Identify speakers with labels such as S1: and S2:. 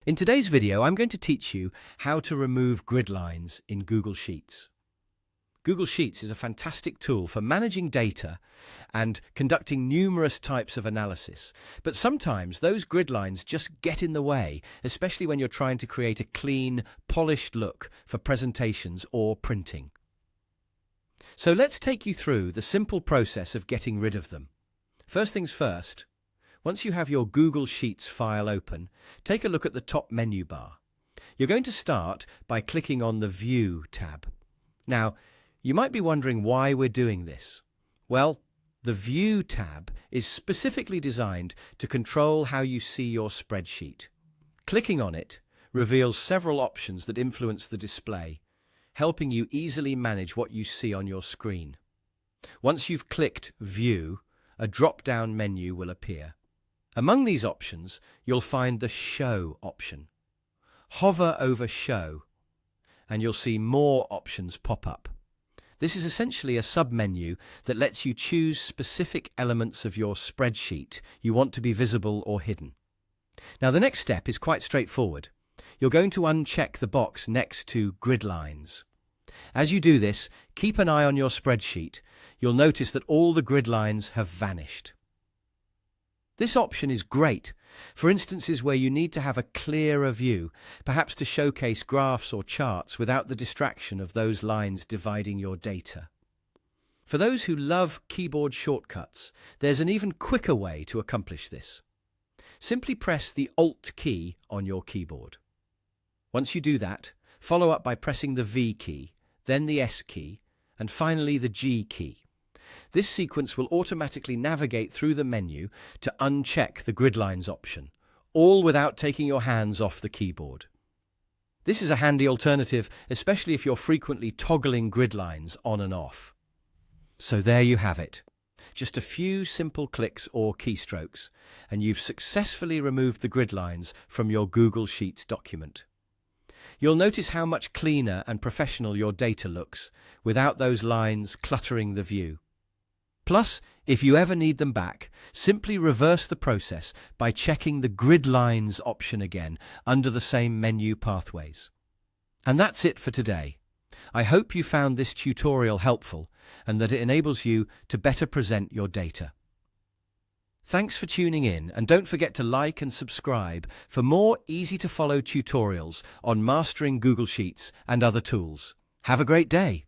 S1: In today's video, I'm going to teach you how to remove grid lines in Google Sheets. Google Sheets is a fantastic tool for managing data and conducting numerous types of analysis. But sometimes those grid lines just get in the way, especially when you're trying to create a clean, polished look for presentations or printing. So let's take you through the simple process of getting rid of them. First things first, once you have your Google Sheets file open, take a look at the top menu bar. You're going to start by clicking on the View tab. Now, you might be wondering why we're doing this. Well, the View tab is specifically designed to control how you see your spreadsheet. Clicking on it reveals several options that influence the display, helping you easily manage what you see on your screen. Once you've clicked View, a drop-down menu will appear. Among these options, you'll find the Show option. Hover over Show, and you'll see more options pop up. This is essentially a sub-menu that lets you choose specific elements of your spreadsheet you want to be visible or hidden. Now, the next step is quite straightforward. You're going to uncheck the box next to Gridlines. As you do this, keep an eye on your spreadsheet. You'll notice that all the grid lines have vanished. This option is great for instances where you need to have a clearer view, perhaps to showcase graphs or charts without the distraction of those lines dividing your data. For those who love keyboard shortcuts, there's an even quicker way to accomplish this. Simply press the Alt key on your keyboard. Once you do that, follow up by pressing the V key, then the S key, and finally the G key. This sequence will automatically navigate through the menu to uncheck the Gridlines option, all without taking your hands off the keyboard. This is a handy alternative, especially if you're frequently toggling Gridlines on and off. So there you have it. Just a few simple clicks or keystrokes, and you've successfully removed the Gridlines from your Google Sheets document. You'll notice how much cleaner and professional your data looks without those lines cluttering the view. Plus, if you ever need them back, simply reverse the process by checking the Grid Lines option again under the same menu pathways. And that's it for today. I hope you found this tutorial helpful and that it enables you to better present your data. Thanks for tuning in, and don't forget to like and subscribe for more easy-to-follow tutorials on mastering Google Sheets and other tools. Have a great day!